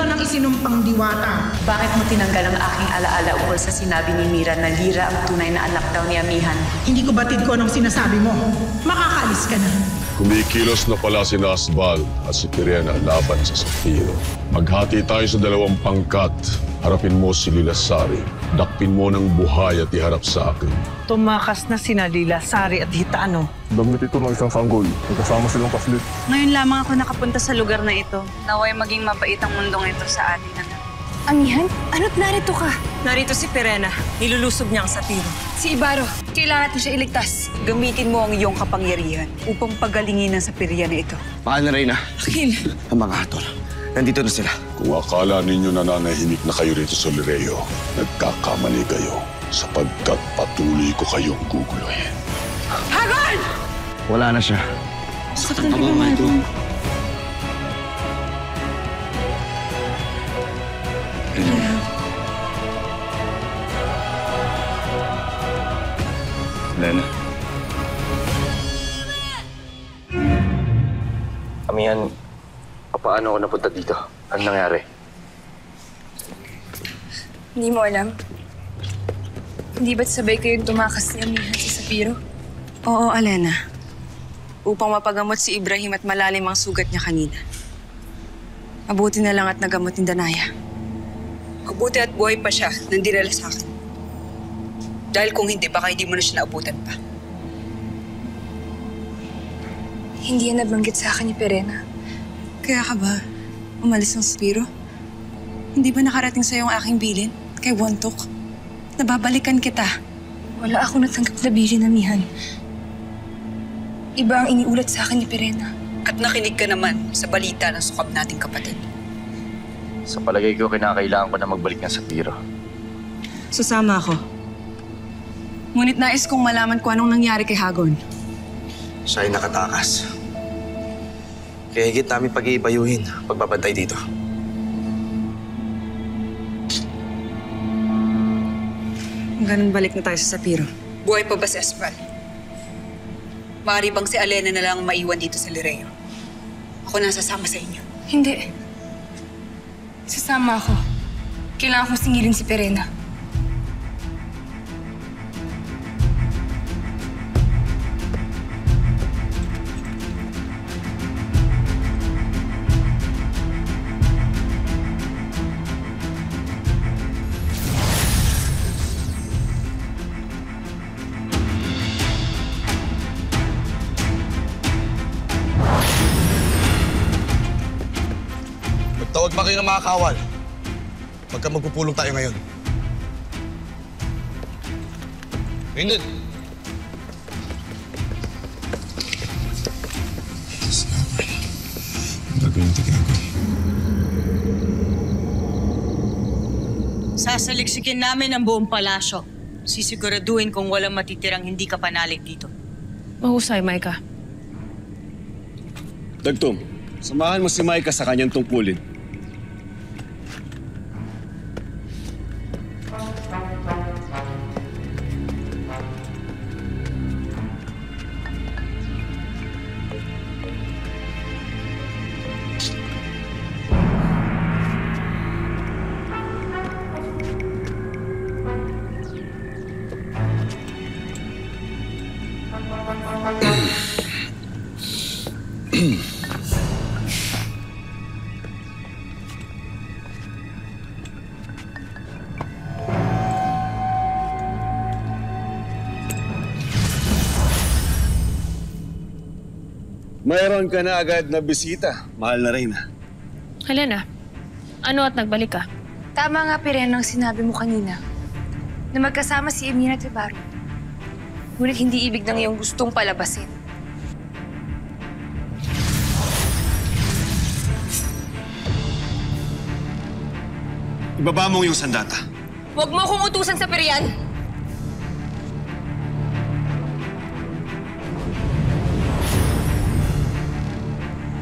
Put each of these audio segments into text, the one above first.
ito ng isinumpang diwata. Bakit mo tinanggal ang aking alaala ukol sa sinabi ni Mira na Lira ang tunay na anak daw ni Amihan? Hindi ko batid ko anong sinasabi mo. Makakaalis ka na. Kumikilos na pala si Asbal at si Pirena laban sa Sapiro. Maghati tayo sa dalawang pangkat. Harapin mo si Lilasari. Dakpin mo ng buhay at iharap sa akin. Tumakas na sina Lilasari at Hitano. Damit ito ng isang sanggol. Magkasama silang paslit. Ngayon lamang ako nakapunta sa lugar na ito. Naway maging mabait ang mundong ito sa atin, anak. Amihan, ano't narito ka? Narito si Pirena. Nilulusob niya ang Sapiro. Si Ibaro, kailangan natin siya iligtas. Gamitin mo ang iyong kapangyarihan upang pagalingin ang sapirya na ito. Mahal na Reyna. Akil! Ang mga hatol. Nandito na sila. Kung akala ninyo nananahimik na kayo rito sa Lireo, nagkakamali kayo sapagkat patuloy ko kayong guguluhin. Hagon! Wala na siya. Saktan ka ba, Marlon? Lena. Amihan, paano ako napunta dito? Ano nangyari? Hindi mo alam? Hindi ba't sabay kayong tumakas ni Amihan sa Sapiro? Oo, Alena. Upang mapagamot si Ibrahim at malalim ang sugat niya kanina. Mabuti na lang at nagamot ni Danaya. Mabuti at buhay pa siya nang dinala sa akin. Dahil kung hindi, baka hindi mo na siya naabutan pa. Hindi yan nabanggit sa akin ni Pirena. Kaya ka ba umalis ng Sapiro? Hindi ba nakarating sa'yo ang aking bilin kay Wontok? Nababalikan kita. Wala akong natanggap na bilin, Amihan. Iba ang iniulat sa akin ni Pirena. At nakinig ka naman sa balita ng sukab nating kapatid. Sa palagay ko, kinakailangan ko na magbalik ng Sapiro. Sasama ako. Ngunit nais kong malaman kung anong nangyari kay Hagon. Siya ay nakatakas. Kaya higit namin pag-iibayuhin pagbabantay dito. Ganun balik na tayo sa Sapiro. Buhay pa ba si Asbal? Maaari bang si Alena na lang ang maiwan dito sa Lireo? Ako nasasama sa inyo. Hindi. Sasama ako. Kailangan kong singilin si Pirena. Tawag pa kayo ng mga kawal. Pagka magpupulong tayo ngayon. Ngayon din. Sasaliksikin namin ang buong palasyo. Sisiguraduhin kung walang matitirang hindi ka panalig dito. Mahusay, Maika. Dagtong, samahan mo si Maika sa kanyang tungkulin. Mayroon ka na agad na bisita, mahal na Reyna. Helena, ano at nagbalik ka? Tama nga, Pirena, ang sinabi mo kanina. Na magkasama si Emina at Ibaro. Ngunit hindi ibig ng iyong gustong palabasin. Ibaba mo yung sandata. Huwag mo akong utusan sa Perian!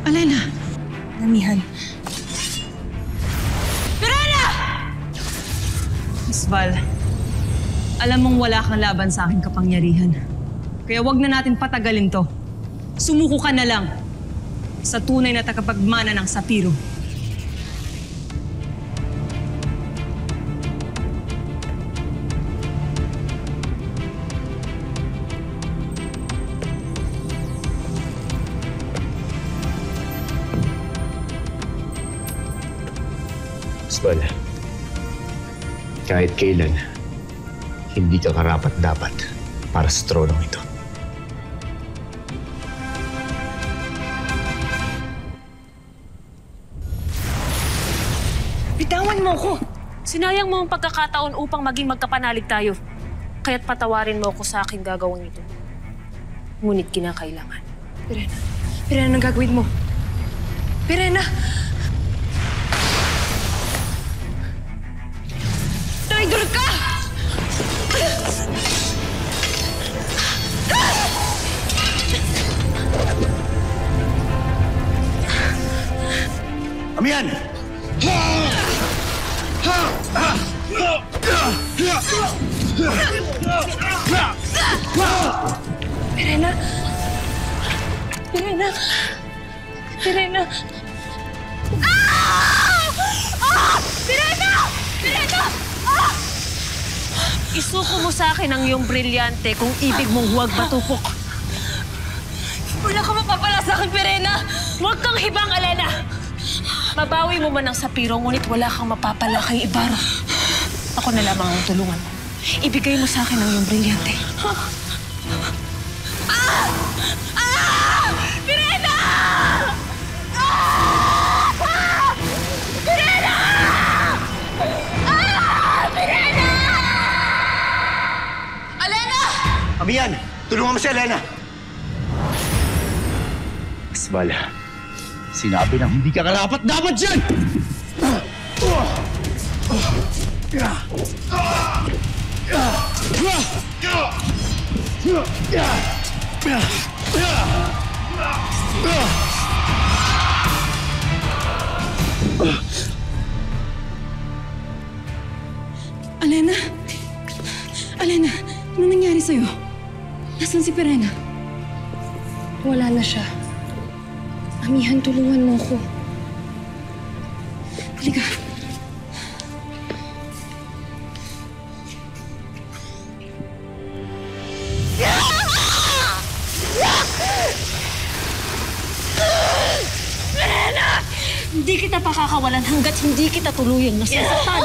Alena! Amihan. Pirena! Asbal, alam mong wala kang laban sa aking kapangyarihan. Kaya wag na natin patagalin to. Sumuko ka na lang sa tunay na tagapagmana ng Sapiro. Asbal, kahit kailan, hindi ka karapat-dapat para sa tronong ito. Bitawan mo ko! Sinayang mo ang pagkakataon upang maging magkapanalig tayo. Kaya't patawarin mo ako sa aking gagawin ito. Ngunit kinakailangan. Pirena. Pirena, anong gagawin mo? Pirena! Traitor ka! Amihan! Pirena! Pirena! Pirena! Pirena! Pirena! Isuko mo sa akin ang iyong brilyante kung ibig mong huwag matupok. Wala ka mapapala sa akin, Pirena! Huwag kang hibang, Alena! Mabawi mo man ang sapiro, ngunit wala kang mapapala kay Ibarra. Ako na lamang ang tulungan mo. Ibigay mo sa akin ang iyong brilyante. Pirena! Pirena! Pirena! Alena! Amihan! Tulungan mo si Elena! Asbal, sinabi nang hindi ka karapat-dapat dyan! Alena? Alena, ano nangyari sa'yo? Nasaan si Pirena? Wala na siya. Amihan, tulungan mo ko. Halika. Hindi kita pakakawalan hanggat hindi kita tuluyang nasasaktan.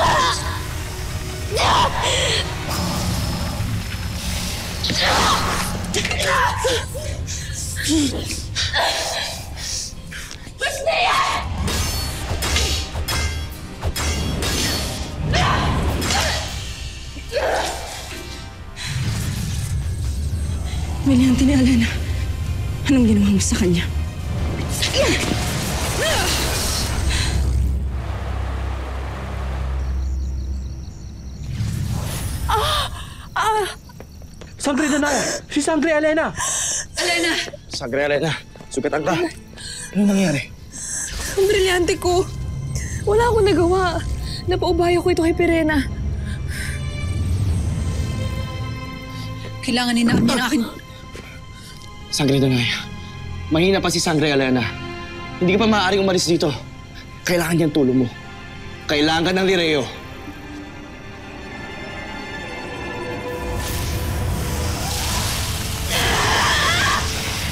Brilyante ni Alena. Anong ginawa mo sa kanya? Sangre Danaya! Si Sangre Elena! Alena! Sangre Elena, sugatan ka. Anong nangyari? Ang brilyante ko. Wala akong nagawa. Napaubayo ko ito kay Pirena. Kailangan ni namin ang akin. Sangre Danaya, mahina pa si Sangre Elena. Hindi ka pa maaaring umalis dito. Kailangan niyang tulong mo. Kailangan ng Lireo.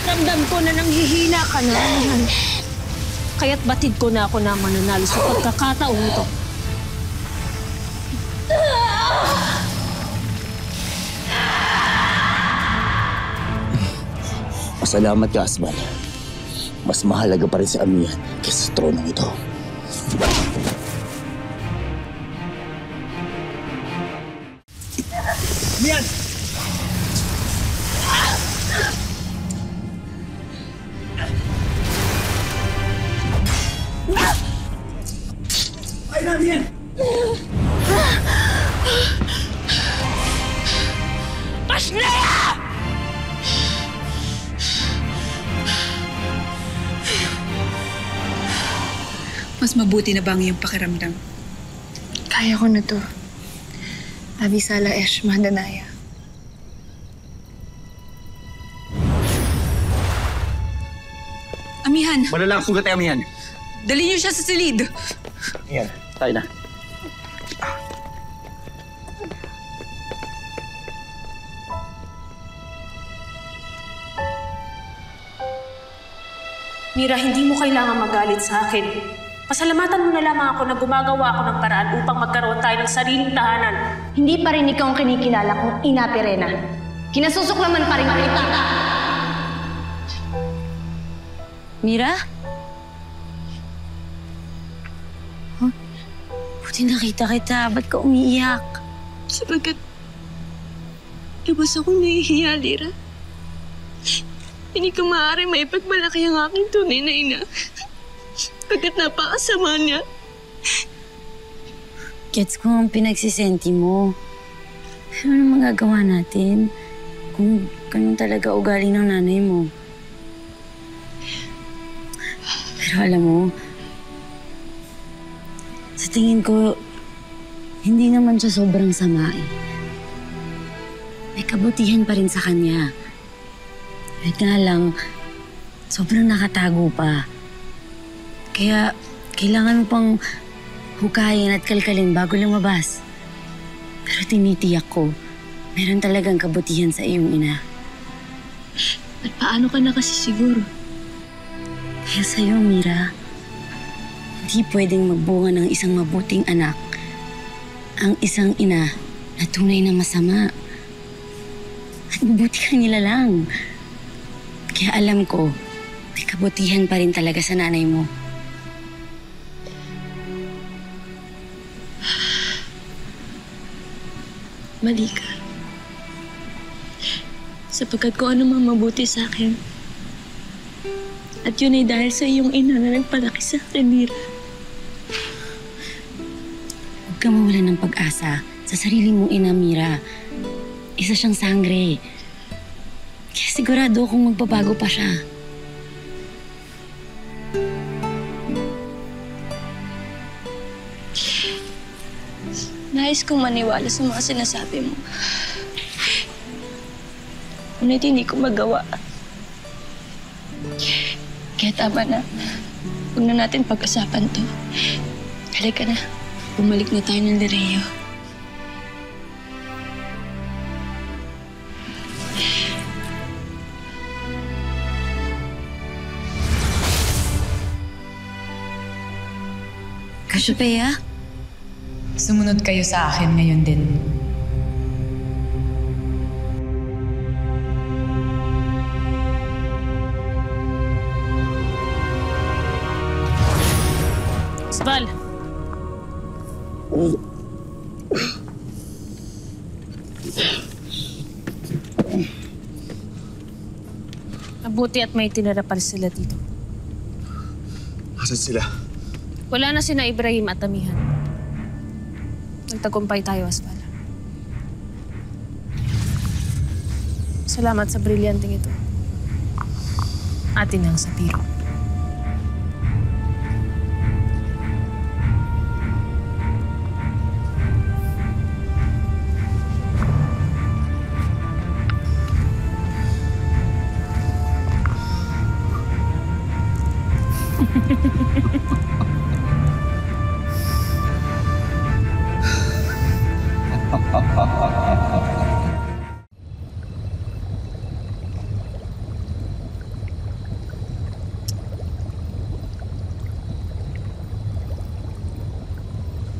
Ramdam ko na nanghihina ka na. Kaya't batid ko na ako na mananalo sa pagkakataong ito. Pasalamat ka, Asbal. Mas mahalaga pa rin si Amihan kaysa sa tronong ito. Amihan! Ay na, Amihan! Pasleya! Mas mabuti na ba ang iyong pakiramdam? Kaya ko na to. Abisala Eshma Danaya. Amihan, Malalang sugat ay Amihan. dali niyo siya sa silid. Ayan, tayo na. Mira, hindi mo kailangan magalit sa akin. Pasalamatan mo na lamang ako na gumagawa ako ng paraan upang magkaroon tayo ng sariling tahanan. Hindi pa rin ikaw ang kinikilala kong Ina Pirena. Kinasusuklaman pa rin kita. Mira? Huh? Buti nakita kita. Ba't ka umiiyak? Sapagkat ibas akong nahihiya, Lira. Hindi ko maaari maipagmalaki ang aking tunay na ina. Pagkat napakasama niya. Gets ko ang pinagsisenti mo. Pero ano magagawa natin kung ganun talaga ugali ng nanay mo? Pero alam mo, sa tingin ko, hindi naman siya sobrang sama eh. May kabutihan pa rin sa kanya. Kahit nga lang, sobrang nakatago pa. Kaya, kailangan mo pang hukayin at kalkalin bago lumabas. Pero tinitiyak ko, meron talagang kabutihan sa iyong ina. At paano ka na kasi siguro? Kaya sa'yo, Mira, hindi pwedeng magbunga ng isang mabuting anak ang isang ina na tunay na masama. At mabuti kang nilalang. Kaya alam ko, may kabutihan pa rin talaga sa nanay mo. Mali ka. Sapagkat kung ano mang mabuti sa akin. At yun ay dahil sa iyong ina na nagpalaki sa akin, Mira. Huwag ka mawala ng pag-asa sa sarili mong ina, Mira. Isa siyang sangre. Kaya sigurado akong magbabago pa siya. Nais kong maniwala sa mga sinasabi mo. Ngunit hindi ko magawa. Kaya tama na. Huwag na natin pag-usapan to. Halika na. Bumalik na tayo ng Lireo. Cassiopeia? Sumunod kayo sa akin ngayon din. Sval! Mabuti at may tinira pa sila dito. Asan sila? Wala na sina Ibrahim at Amihan. Nagtagumpay tayo, Asval. Salamat sa brilyanteng ito. Atin ang sapiro.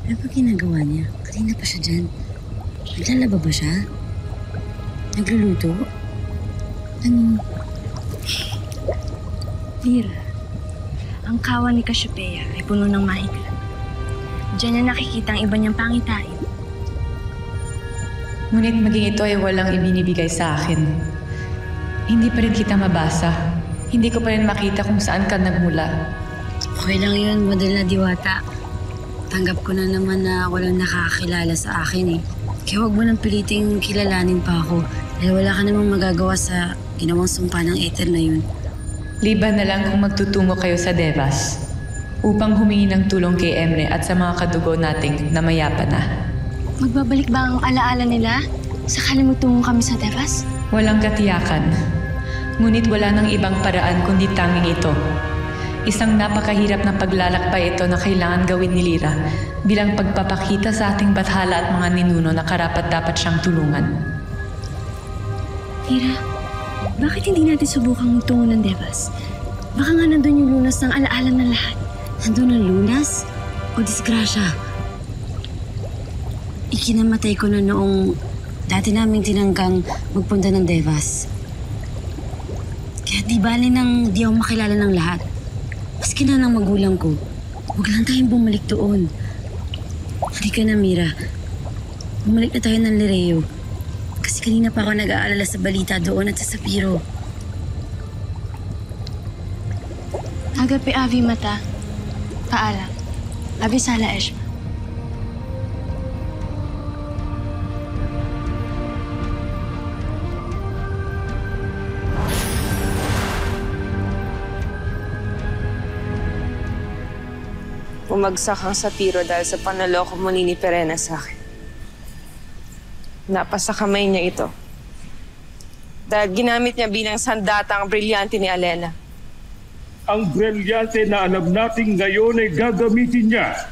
Ano ba ginagawa niya? Kanina pa siya dyan. Naglalaba ba siya? Nagluluto? Ano? Mira, ang kawan ni Cassiopeia ay puno ng mahika. Diyan niya nakikita ang iba niyang pangitain. Ngunit maging ito ay walang ibinibigay sa akin. Hindi pa rin kita mabasa. Hindi ko pa rin makita kung saan ka nagmula. Okay lang yun, model na diwata. Tanggap ko na naman na walang nakakakilala sa akin eh. Kaya huwag mo nang piliting kilalanin pa ako. Dahil wala ka namang magagawa sa ginawang sumpa ng Aether na yun. Liban na lang kung magtutungo kayo sa Devas upang humingi ng tulong kay Emre at sa mga kadugo nating namayapa na. Magbabalik ba ang alaala nila? Sakali magtungo kami sa Devas? Walang katiyakan. Ngunit wala nang ibang paraan kundi tanging ito. Isang napakahirap na paglalakbay ito na kailangan gawin ni Lira bilang pagpapakita sa ating bathala at mga ninuno na karapat-dapat siyang tulungan. Lira, bakit hindi natin subukang magtungo ng Devas? Baka nga nandun yung lunas ng alaala ng lahat. Nandun ang lunas o disgrasya? Ikinamatay ko na noong dati naming tinanggang magpunta ng Devas. Kaya di bali nang di ako makilala ng lahat. Maski na ng magulang ko, huwag lang tayong bumalik doon. Halika na, Mira. Bumalik na tayo ng Lireo. Kasi kanina pa ako nag-aalala sa balita doon at sa Sapiro. Agapi Avi Mata. Paalam. Abisala Eshma. Bumagsak ang Sapiro dahil sa panaloko mo ni Perena sa akin. Napasa kamay niya ito. Dahil ginamit niya bilang sandata ang brilyante ni Alena. Ang brilyante na alam natin ngayon ay gagamitin niya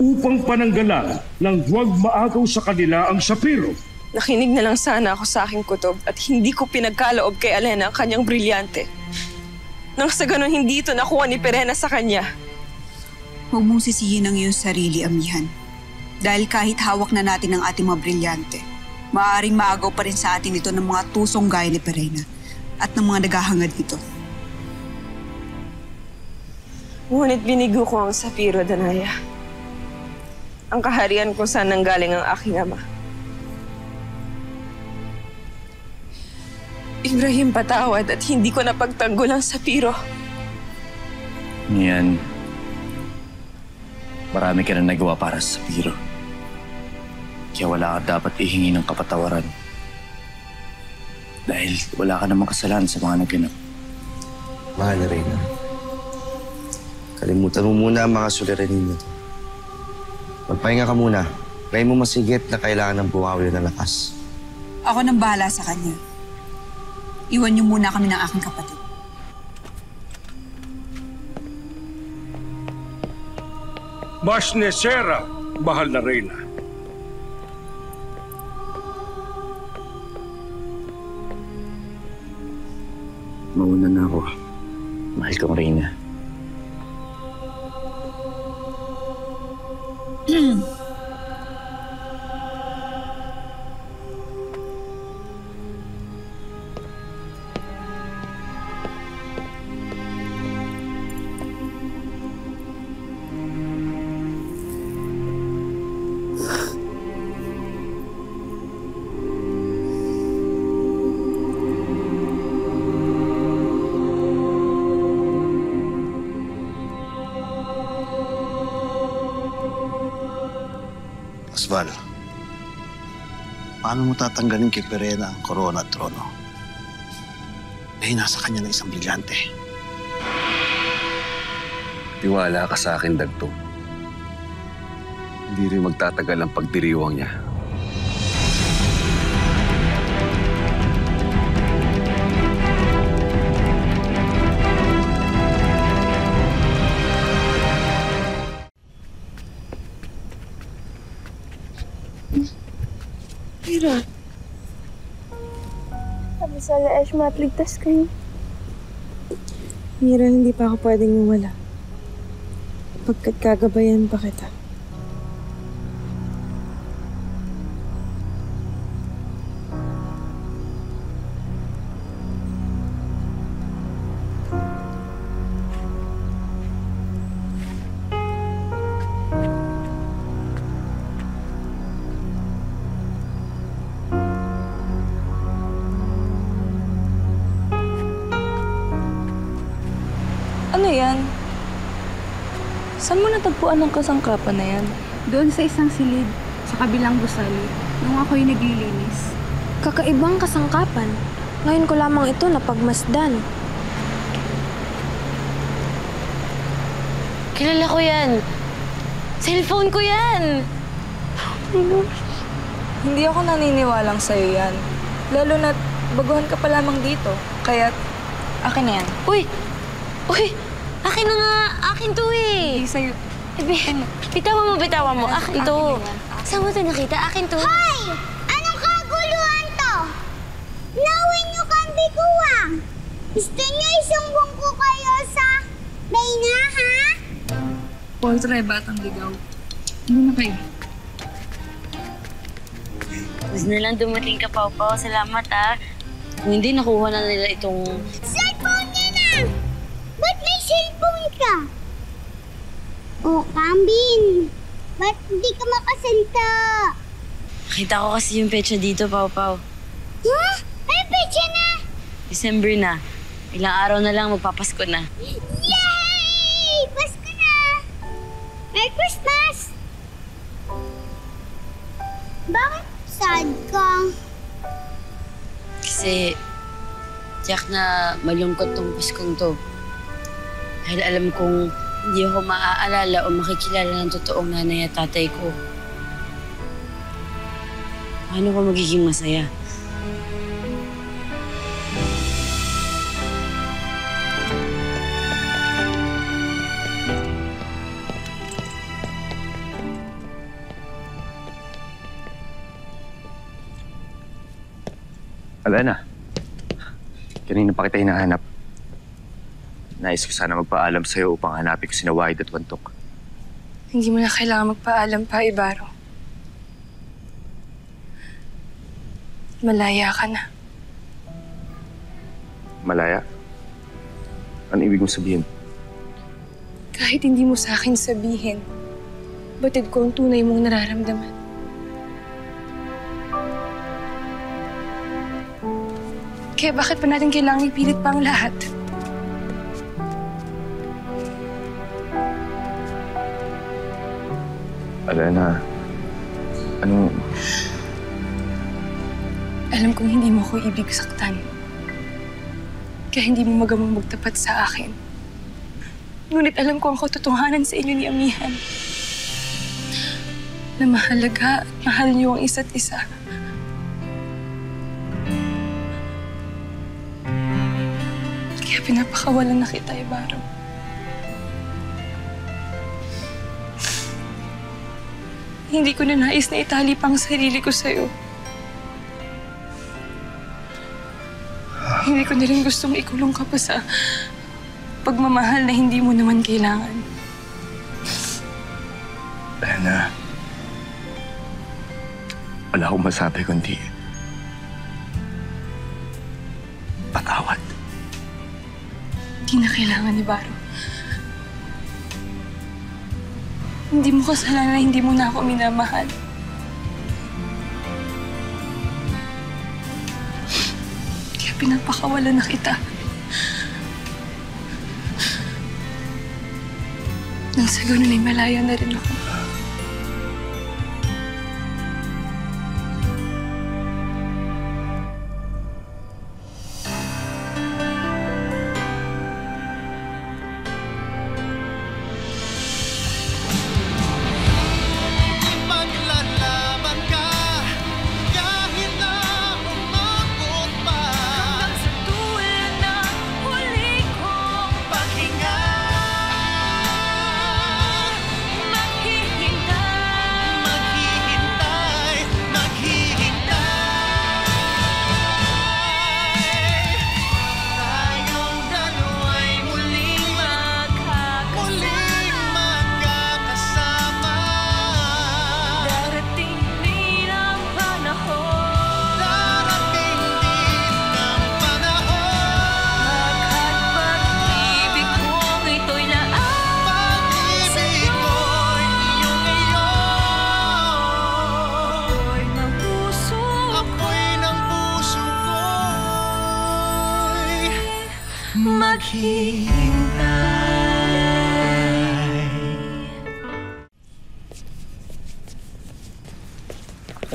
upang pananggalang nang huwag maagaw sa kanila ang Sapiro. Nakinig na lang sana ako sa aking kutob at hindi ko pinagkaloob kay Alena ang kanyang brilyante. Nang sa ganun hindi ito nakuha ni Perena sa kanya. Huwag mong sisihin ang iyong sarili, Amihan. Dahil kahit hawak na natin ang ating mga brilyante, maaaring maagaw pa rin sa atin ito ng mga tusong gaya ni Perena at ng mga naghahangad nito. Ngunit binigo ko ang Sapiro, Danaya. Ang kaharian kung saan nanggaling ang aking ama. Ibrahim, patawad at hindi ko napagtanggol ang Sapiro. Yan. Marami ka na nagawa para sa Sapiro. Kaya wala ka dapat ihingi ng kapatawaran. Dahil wala ka namang kasalanan sa mga naganap. Mahal na Reyna. Kalimutan mo muna ang mga suliranin nito. Magpahinga ka muna. Gawin mo masigit na kailangan ng bumawi ng lakas. Ako nang bahala sa kanya. Iwan niyo muna kami ng aking kapatid. Mas nesera, mahal na Reyna. Mauna na ako. Mahal kong Reyna. Asval, paano mo tatanggalin kay Perena ang korona at trono? Dahil nasa kanya na isang brilyante. Tiwala ka sa akin, Dagtong. Hindi rin magtatagal ang pagdiriwang niya. Mira. Sabi sa Eshma at ligtas kayo. Mira, hindi pa ako pwedeng mawala. Pagkat kagabayan pa kita. Ano yan? Saan mo natagpuan ang kasangkapan na yan? Doon sa isang silid, sa kabilang gusali, nung ako'y naglilinis. Kakaibang kasangkapan. Ngayon ko lamang ito napagmasdan. Kilala ko yan. Cellphone ko yan. Hindi ako naniniwalang sa'yo yan. Lalo na't baguhan ka pa lamang dito. Kaya't akin na yan. Uy! Uy! Akin na nga! Akin to eh! Hindi sa'yo. Bitawan mo. Akin to. Saan mo ito nakita? Akin to. Hoy! Anong kaguluhan to? Nawin niyo kang biguang! Gusto niyo isumbong ko kayo sa Reyna, ha? portre, batang ligaw. Hindi na kayo. Gusto na lang dumating ka, Pau Pau. Salamat, ah. Kung hindi, nakuha na nila itong... Cellphone niya na! Ba't may cellphone ka? Oh, Kambin! Ba't hindi ka makasalita? Nakita ko kasi yung petsa dito, Pau Pau. Huh? Ano petsa na? December na. Ilang araw na lang magpapasko na. Yay! Pasko na! Merry Christmas! Bakit sad ka? Kasi, tiyak na malungkot tong Paskong to. Dahil alam kong hindi ako maaalala o makikilala ng totoong nanay at tatay ko. Paano ko magiging masaya? Alena, kanina pa kita hinahanap. Nais ko sana magpaalam sa'yo upang hanapin ko sina Wahid at Wantok. Hindi mo na kailangan magpaalam pa, Ibaro. Malaya ka na. Malaya? Ano ibig mong sabihin? Kahit hindi mo sa akin sabihin, batid ko ang tunay mong nararamdaman. Kaya bakit pa natin kailangang ipilit pa ang lahat? Alena, ano... Alam kong hindi mo ako ibig saktan. Kaya hindi mo magamang magtapat sa akin. Ngunit alam ko ang katotohanan sa inyo ni Amihan. Na mahalaga at mahal niyo ang isa't isa. Kaya pinapakawalan na kita, Ibaro. Hindi ko na nais na itali pa ang sarili ko sa'yo. Hindi ko na rin gustong ikulong ka pa sa pagmamahal na hindi mo naman kailangan. Alena, wala akong masabi kundi patawad. Hindi na kailangan ni Baro. Hindi mo kasalanan na hindi mo na ako minamahal. Kaya pinapakawalan na kita. Nang sa ganun ay malaya na rin ako.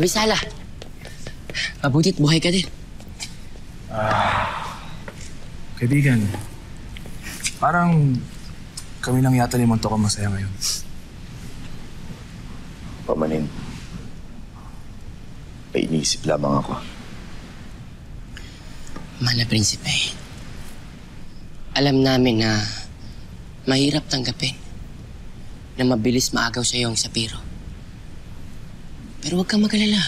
Abisala, mabutit buhay ka din. Kaibigan, parang kami lang yata ni Montok ang masaya ngayon. Pamanin, may iniisip lamang ako. Mana Prinsipe, alam namin na mahirap tanggapin na mabilis maagaw sa iyo ang sapiro. Pero huwag kang mag-alala.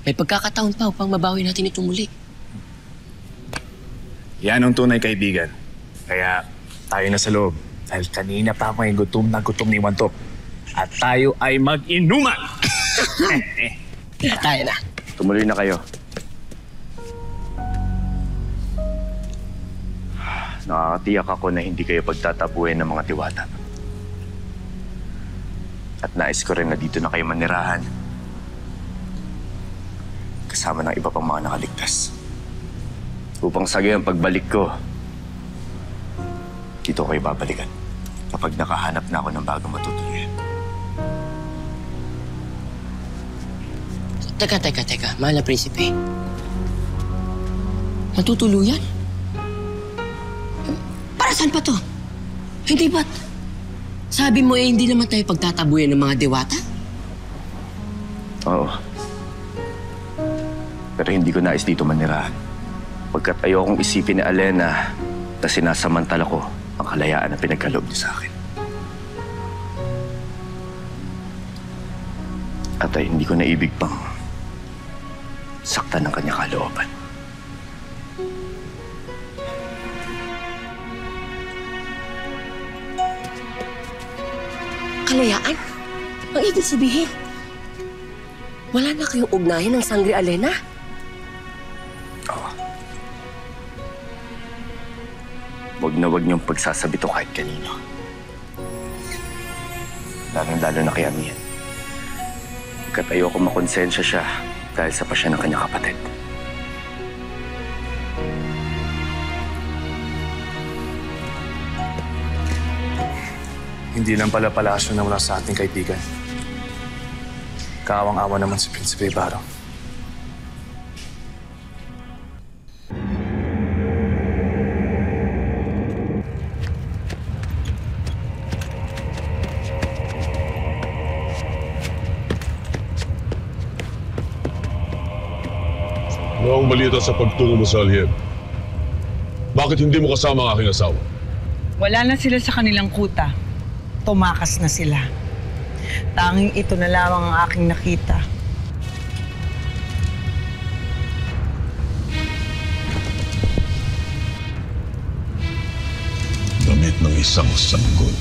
May pagkakataon pa upang mabawi natin ito muli. Yan ang tunay kaibigan. Kaya tayo na sa loob. Dahil kanina pa ako yung gutom na gutom ni Wantop. At tayo ay mag-inuman! Tayo na. Tumuloy na kayo. Nakakatiyak ako na hindi kayo pagtatabuhin ng mga diwata. At nais ko rin na dito na kayo manirahan. Kasama ng iba pang mga nakaligtas. Upang sagay ang pagbalik ko, dito kayo babalikan kapag nakahanap na ako ng bagong matutuluyan. Teka. Mahal na prinsipe. Matutuluyan? Para saan pa to? Hindi ba't? Sabi mo hindi naman tayo pagtatabuyan ng mga diwata? Oo. Pero hindi ko nais dito manirahan. Pagkat ayokong isipin ni Alena na sinasamantala ko ang kalayaan na pinagkaloob niya sa akin. At ay hindi ko naibig pang saktan ng kanyang kalooban. Kalayaan? Ang ibig sabihin, wala na kayong ugnayan ng Sangre Alena? Oo. Huwag na huwag niyong pagsasabi to kahit kanino. Lalong-lalo na kay Amihan. Pagkat ayoko makonsensya siya dahil sa pasya ng kanyang kapatid. Hindi lang pala palasyo na mula sa ating kaibigan. Kaawang-awa naman si Prinsipe Ibarra. Ano ang balita sa pagtungo mo sa Alhiem? Bakit hindi mo kasama ang aking asawa? Wala na sila sa kanilang kuta. Tumakas na sila. Tanging ito na lamang ang aking nakita. Damit ng isang sanggol.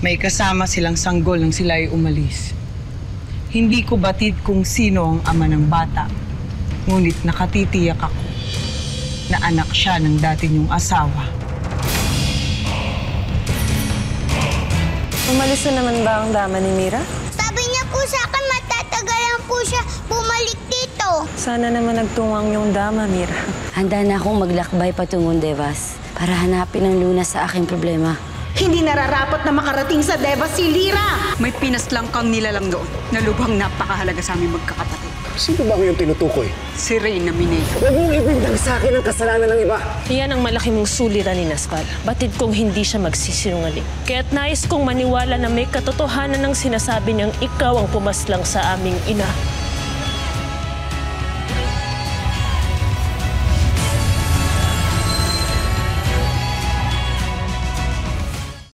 May kasama silang sanggol nang sila ay umalis. Hindi ko batid kung sino ang ama ng bata. Ngunit nakatitiyak ako na anak siya ng dati niyong asawa. Umalis na naman ba ang dama ni Mira? Sabi niya po sa akin, matatagalan po siya bumalik dito. Sana naman nagtungang yung dama, Mira. Handa na akong maglakbay patungong Devas para hanapin ang lunas sa aking problema. Hindi nararapat na makarating sa Devas si Lira! May pinaslang kang nilalang doon na lubhang napakahalaga sa aming magkakapatid. Sino ba ko yung tinutukoy? Si Reyna Mineo. Huwag mong ibigdag sa akin ang kasalanan ng iba. Iyan ang malaki mong suliranin ni Naspal. Batid kong hindi siya magsisinungaling. Kaya't nais kong maniwala na may katotohanan ng sinasabi niyang ikaw ang pumaslang sa aming ina.